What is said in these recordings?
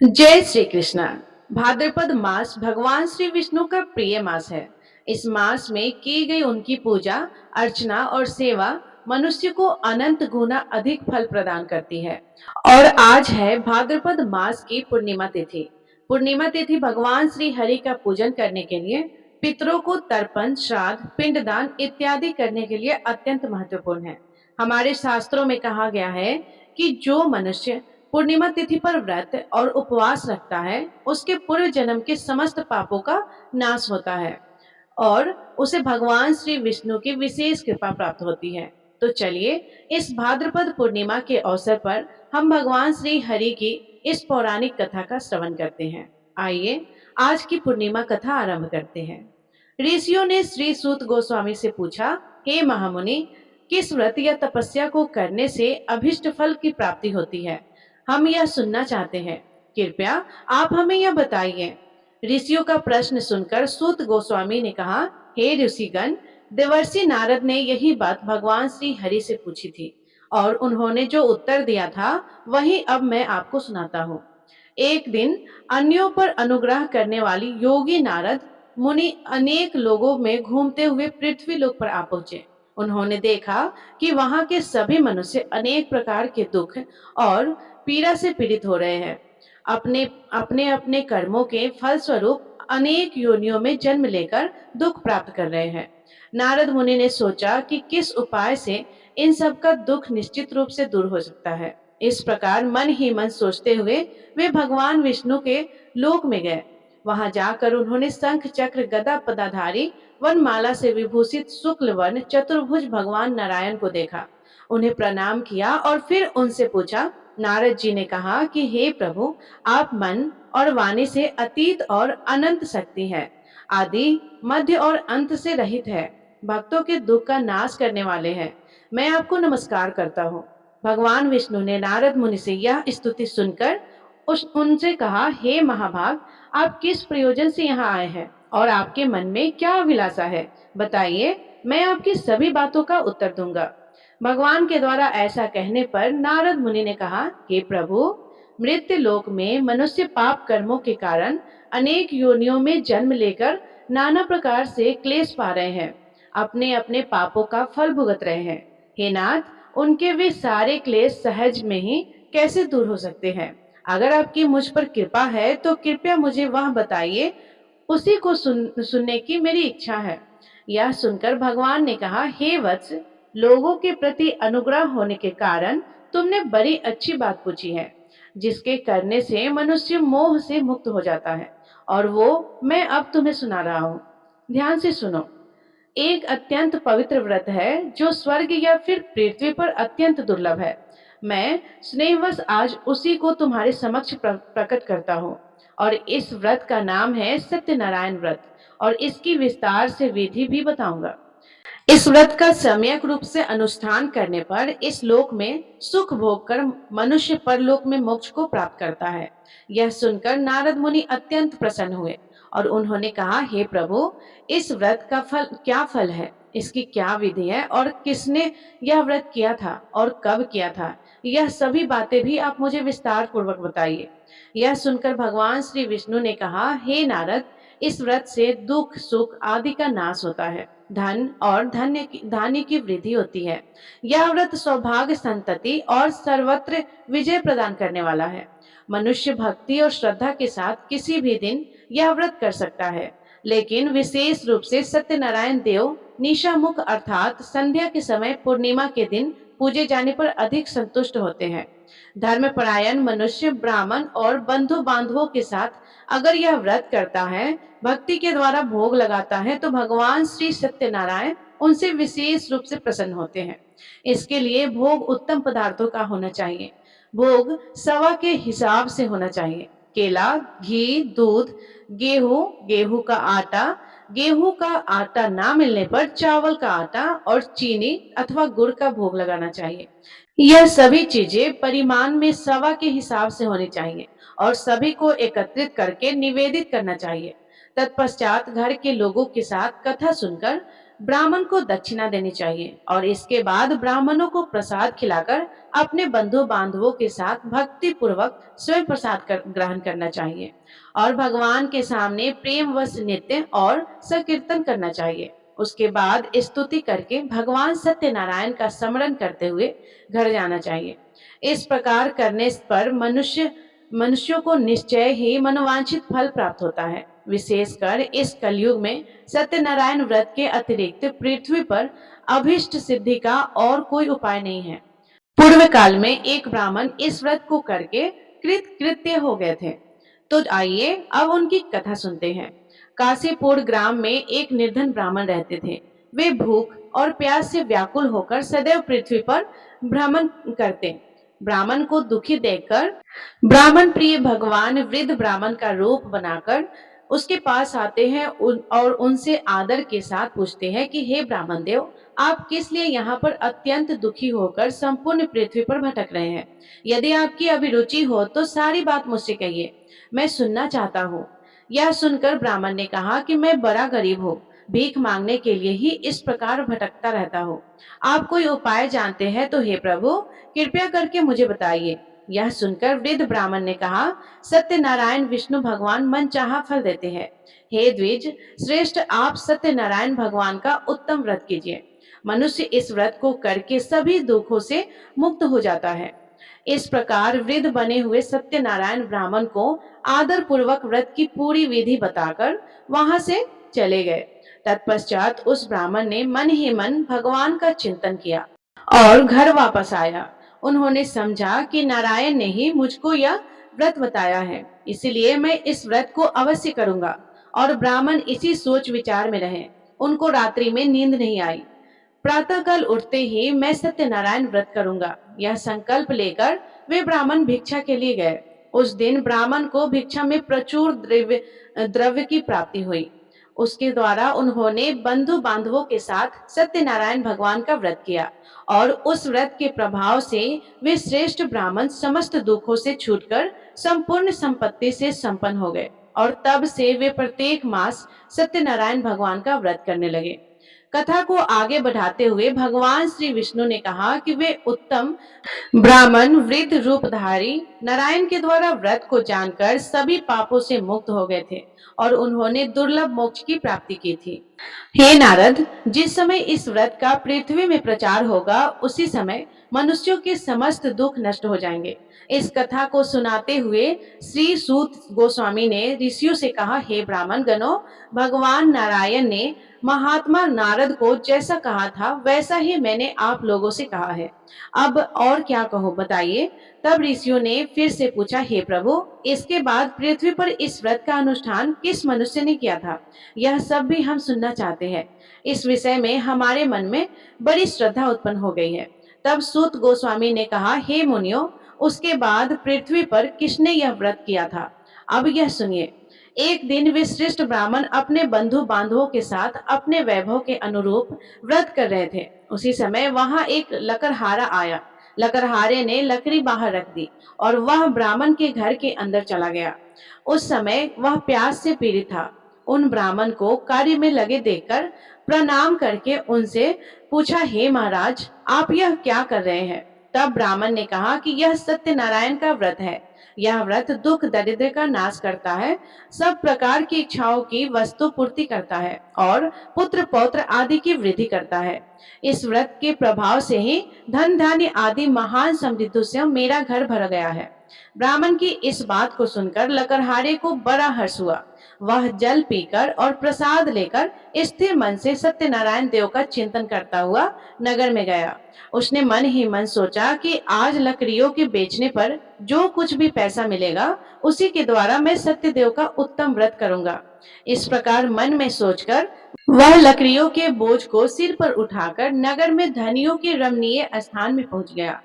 जय श्री कृष्णा। भाद्रपद मास भगवान श्री विष्णु का प्रिय मास है। इस मास में की गई उनकी पूजा अर्चना और सेवा मनुष्य को अनंत गुना अधिक फल प्रदान करती है। और आज है भाद्रपद मास की पूर्णिमा तिथि। पूर्णिमा तिथि भगवान श्री हरि का पूजन करने के लिए, पितरों को तर्पण, श्राद्ध, पिंडदान इत्यादि करने के लिए अत्यंत महत्वपूर्ण है। हमारे शास्त्रों में कहा गया है कि जो मनुष्य पूर्णिमा तिथि पर व्रत और उपवास रखता है, उसके पूर्व जन्म के समस्त पापों का नाश होता है और उसे भगवान श्री विष्णु की विशेष कृपा प्राप्त होती है। तो चलिए, इस भाद्रपद पूर्णिमा के अवसर पर हम भगवान श्री हरि की इस पौराणिक कथा का श्रवण करते हैं। आइए आज की पूर्णिमा कथा आरंभ करते हैं। ऋषियों ने श्री सूत गोस्वामी से पूछा, हे महामुनि, किस व्रत या तपस्या को करने से अभिष्ट फल की प्राप्ति होती है? हम यह सुनना चाहते हैं। कृपया आप हमें यह बताइए। ऋषियों का प्रश्न सुनकर सूत गोस्वामी ने कहा, हे ऋषिगण, देवर्षि नारद ने यही बात भगवान श्री हरि से पूछी थी और उन्होंने जो उत्तर दिया था वही अब मैं आपको सुनाता हूँ। एक दिन अन्यों पर अनुग्रह करने वाली योगी नारद मुनि अनेक लोगों में घूमते हुए पृथ्वी लोक पर आ पहुंचे। उन्होंने देखा कि वहां के सभी मनुष्य अनेक प्रकार के दुख और पीड़ा से पीड़ित हो रहे हैं। अपने अपने अपने कर्मों के फल स्वरूप अनेक योनियों में जन्म लेकर दुख प्राप्त कर रहे हैं। नारद मुनि ने सोचा कि किस उपाय से इन सब का दुख निश्चित रूप से दूर हो सकता है। इस प्रकार मन ही मन सोचते हुए वे भगवान विष्णु के लोक में गए। वहां जाकर उन्होंने शंख चक्र गदा पदाधारी वनमाला से विभूषित शुक्ल वर्ण चतुर्भुज भगवान नारायण को देखा, उन्हें प्रणाम किया और फिर उनसे पूछा। नारद जी ने कहा कि हे प्रभु, आप मन और वाणी से अतीत और अनंत शक्ति है, आदि मध्य और अंत से रहित है, भक्तों के दुख का नाश करने वाले हैं। मैं आपको नमस्कार करता हूँ। भगवान विष्णु ने नारद मुनि से यह स्तुति सुनकर उनसे कहा, हे महाभाग, आप किस प्रयोजन से यहाँ आए हैं और आपके मन में क्या अभिलाषा है? बताइए, मैं आपकी सभी बातों का उत्तर दूंगा। भगवान के द्वारा ऐसा कहने पर नारद मुनि ने कहा, हे प्रभु, मृत्यु लोक में मनुष्य पाप कर्मों के कारण अनेक योनियों में जन्म लेकर नाना प्रकार से क्लेश पा रहे हैं, अपने अपने पापों का फल भुगत रहे हैं। हे नाथ, उनके वे सारे क्लेश सहज में ही कैसे दूर हो सकते हैं? अगर आपकी मुझ पर कृपा है तो कृपया मुझे वह बताइए, उसी को सुनने की मेरी इच्छा है। यह सुनकर भगवान ने कहा, हे वत्स, लोगों के प्रति अनुग्रह होने के कारण तुमने बड़ी अच्छी बात पूछी है, जिसके करने से मनुष्य मोह से मुक्त हो जाता है, और वो मैं अब तुम्हें सुना रहा हूँ। ध्यान से सुनो। एक अत्यंत पवित्र व्रत है जो स्वर्ग या फिर पृथ्वी पर अत्यंत दुर्लभ है। मैं स्नेहवश आज उसी को तुम्हारे समक्ष प्रकट करता हूँ। और इस व्रत का नाम है सत्यनारायण व्रत, और इसकी विस्तार से विधि भी बताऊंगा। इस व्रत का सम्यक रूप से अनुष्ठान करने पर इस लोक में सुख भोग कर मनुष्य परलोक में मोक्ष को प्राप्त करता है। यह सुनकर नारद मुनि अत्यंत प्रसन्न हुए और उन्होंने कहा, हे प्रभु, इस व्रत का क्या फल है, इसकी क्या विधि है और किसने यह व्रत किया था और कब किया था, यह सभी बातें भी आप मुझे विस्तार पूर्वक बताइए। यह सुनकर भगवान श्री विष्णु ने कहा, हे नारद, इस व्रत से दुख सुख आदि का नाश होता है, धन और धान्य की वृद्धि होती है। यह व्रत सौभाग्य, संतति और सर्वत्र विजय प्रदान करने वाला है। मनुष्य भक्ति और श्रद्धा के साथ किसी भी दिन यह व्रत कर सकता है, लेकिन विशेष रूप से सत्यनारायण देव निशामुख अर्थात संध्या के समय पूर्णिमा के दिन पूजे जाने पर अधिक संतुष्ट होते हैं। धर्मपरायण मनुष्य ब्राह्मण और बंधु बांधवों के साथ अगर यह व्रत करता है, भक्ति के द्वारा भोग लगाता है, तो भगवान श्री सत्यनारायण उनसे विशेष रूप से प्रसन्न होते हैं। इसके लिए भोग उत्तम पदार्थों का होना चाहिए। भोग सवा के हिसाब से होना चाहिए। केला, घी, दूध, गेहूं, गेहूं का आटा, गेहूं का आटा ना मिलने पर चावल का आटा और चीनी अथवा गुड़ का भोग लगाना चाहिए। यह सभी चीजें परिमाण में सवा के हिसाब से होनी चाहिए और सभी को एकत्रित करके निवेदित करना चाहिए। तत्पश्चात घर के लोगों के साथ कथा सुनकर ब्राह्मण को दक्षिणा देनी चाहिए और इसके बाद ब्राह्मणों को प्रसाद खिलाकर अपने बंधु बांधवों के साथ भक्ति पूर्वक स्वयं ग्रहण करना चाहिए और भगवान के सामने प्रेम वश नृत्य और संकीर्तन करना चाहिए। उसके बाद स्तुति करके भगवान सत्यनारायण का स्मरण करते हुए घर जाना चाहिए। इस प्रकार करने पर मनुष्यों को निश्चय ही मनोवांछित फल प्राप्त होता है। विशेषकर इस कलयुग में सत्यनारायण व्रत के अतिरिक्त पृथ्वी पर अभीष्ट सिद्धि का और कोई उपाय नहीं है। पूर्व काल में एक ब्राह्मण इस व्रत को करके कृतकृत्य हो गए थे। तो आइए अब उनकी कथा सुनते हैं। काशीपुर ग्राम में एक निर्धन ब्राह्मण रहते थे। वे भूख और प्यास से व्याकुल होकर सदैव पृथ्वी पर भ्रमण करते। ब्राह्मण को दुखी देखकर ब्राह्मण प्रिय भगवान वृद्ध ब्राह्मण का रूप बनाकर उसके पास आते हैं और उनसे आदर के साथ पूछते हैं कि हे ब्राह्मण देव, आप किस लिए यहाँ पर अत्यंत दुखी होकर संपूर्ण पृथ्वी पर भटक रहे हैं? यदि आपकी अभिरुचि हो तो सारी बात मुझसे कहिए, मैं सुनना चाहता हूँ। यह सुनकर ब्राह्मण ने कहा कि मैं बड़ा गरीब हूँ, भीख मांगने के लिए ही इस प्रकार भटकता रहता हूँ। आप कोई उपाय जानते हैं तो हे प्रभु कृपया करके मुझे बताइए। यह सुनकर वृद्ध ब्राह्मण ने कहा, सत्यनारायण विष्णु भगवान मनचाहा फल देते हैं। हे द्विज श्रेष्ठ, आप सत्यनारायण भगवान का उत्तम व्रत कीजिए। मनुष्य इस व्रत को करके सभी दुखों से मुक्त हो जाता है। इस प्रकार वृद्ध बने हुए सत्यनारायण ब्राह्मण को आदर पूर्वक व्रत की पूरी विधि बताकर वहां से चले गए। तत्पश्चात उस ब्राह्मण ने मन ही मन भगवान का चिंतन किया और घर वापस आया। उन्होंने समझा कि नारायण ने ही मुझको यह व्रत बताया है, इसलिए मैं इस व्रत को अवश्य करूंगा। और ब्राह्मण इसी सोच विचार में रहे। उनको रात्रि में नींद नहीं आई। प्रातःकाल उठते ही मैं सत्यनारायण व्रत करूंगा, यह संकल्प लेकर वे ब्राह्मण भिक्षा के लिए गए। उस दिन ब्राह्मण को भिक्षा में प्रचुर द्रव्य की प्राप्ति हुई। उसके द्वारा उन्होंने बंधु बांधवों के साथ सत्यनारायण भगवान का व्रत किया और उस व्रत के प्रभाव से वे श्रेष्ठ ब्राह्मण समस्त दुखों से छूटकर संपूर्ण संपत्ति से संपन्न हो गए और तब से वे प्रत्येक मास सत्यनारायण भगवान का व्रत करने लगे। कथा को आगे बढ़ाते हुए भगवान श्री विष्णु ने कहा कि वे उत्तम ब्राह्मण वृद्ध रूपधारी नारायण के द्वारा व्रत को जानकर सभी पापों से मुक्त हो गए थे और उन्होंने दुर्लभ मोक्ष की प्राप्ति की थी। हे नारद, जिस समय इस व्रत का पृथ्वी में प्रचार होगा उसी समय मनुष्यों के समस्त दुख नष्ट हो जाएंगे। इस कथा को सुनाते हुए श्री सूत गोस्वामी ने ऋषियों से कहा, हे ब्राह्मण गणों, भगवान नारायण ने महात्मा नारद को जैसा कहा था वैसा ही मैंने आप लोगों से कहा है। अब और क्या कहो बताइए। तब ऋषियों ने फिर से पूछा, हे प्रभु, इसके बाद पृथ्वी पर इस व्रत का अनुष्ठान किस मनुष्य ने किया था? यह सब भी हम सुनना चाहते हैं। इस विषय में हमारे मन में बड़ी श्रद्धा उत्पन्न हो गई है। तब सूत गोस्वामी ने कहा, हे मुनियों, उसके बाद पृथ्वी पर किसने यह व्रत किया था? अब यह सुनिए। एक दिन वे श्रेष्ठ ब्राह्मण अपने बंधु बांधवों के साथ अपने वैभव के अनुरूप व्रत कर रहे थे। उसी समय वहां एक लकड़हारा आया। लकड़हारे ने लकड़ी बाहर रख दी और वह ब्राह्मण के घर के अंदर चला गया। उस समय वह प्यास से पीड़ित था। उन ब्राह्मण को कार्य में लगे देखकर प्रणाम करके उनसे पूछा, हे महाराज, आप यह क्या कर रहे हैं? तब ब्राह्मण ने कहा कि यह सत्यनारायण का व्रत है। यह व्रत दुख दरिद्र का नाश करता है, सब प्रकार की इच्छाओं की वस्तु पूर्ति करता है और पुत्र पौत्र आदि की वृद्धि करता है। इस व्रत के प्रभाव से ही धन धान्य आदि महान समृद्धियों से मेरा घर भर गया है। ब्राह्मण की इस बात को सुनकर लकड़हारे को बड़ा हर्ष हुआ। वह जल पीकर और प्रसाद लेकर स्थिर मन से सत्यनारायण देव का चिंतन करता हुआ नगर में गया। उसने मन ही मन सोचा कि आज लकड़ियों के बेचने पर जो कुछ भी पैसा मिलेगा उसी के द्वारा मैं सत्यदेव का उत्तम व्रत करूंगा। इस प्रकार मन में सोचकर वह लकड़ियों के बोझ को सिर पर उठाकर नगर में धनियों के रमणीय स्थान में पहुंच गया।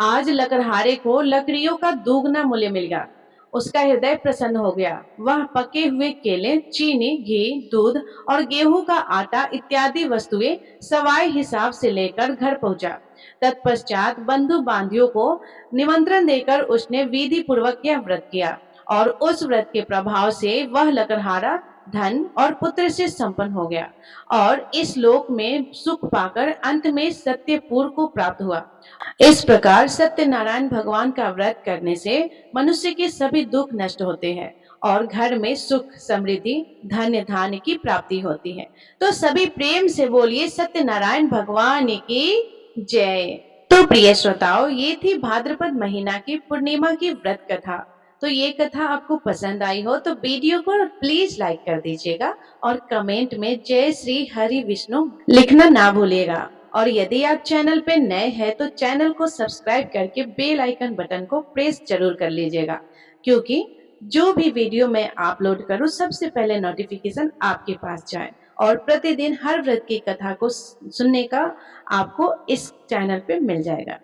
आज लकड़हारे को लकड़ियों का दुगना मूल्य मिल गया। उसका हृदय प्रसन्न हो गया। वह पके हुए केले, चीनी, घी, दूध और गेहूं का आटा इत्यादि वस्तुएं सवाई हिसाब से लेकर घर पहुंचा। तत्पश्चात बंधु बांधियों को निमंत्रण देकर उसने विधि पूर्वक यह व्रत किया और उस व्रत के प्रभाव से वह लकड़हारा धन और पुत्र से संपन्न हो गया और इस लोक में सुख पाकर अंत में सत्यपुर को प्राप्त हुआ। इस प्रकार सत्यनारायण भगवान का व्रत करने से मनुष्य के सभी दुख नष्ट होते हैं और घर में सुख, समृद्धि, धन्य धान्य की प्राप्ति होती है। तो सभी प्रेम से बोलिए सत्यनारायण भगवान की जय। तो प्रिय श्रोताओं, ये थी भाद्रपद महीना की पूर्णिमा की व्रत कथा। तो ये कथा आपको पसंद आई हो तो वीडियो को प्लीज लाइक कर दीजिएगा और कमेंट में जय श्री हरि विष्णु लिखना ना भूलिएगा। और यदि आप चैनल पे नए हैं तो चैनल को सब्सक्राइब करके बेल आइकन बटन को प्रेस जरूर कर लीजिएगा, क्योंकि जो भी वीडियो मैं अपलोड करूं सबसे पहले नोटिफिकेशन आपके पास जाए और प्रतिदिन हर व्रत की कथा को सुनने का आपको इस चैनल पे मिल जाएगा।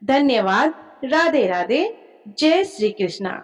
धन्यवाद। राधे राधे। जय श्री कृष्णा।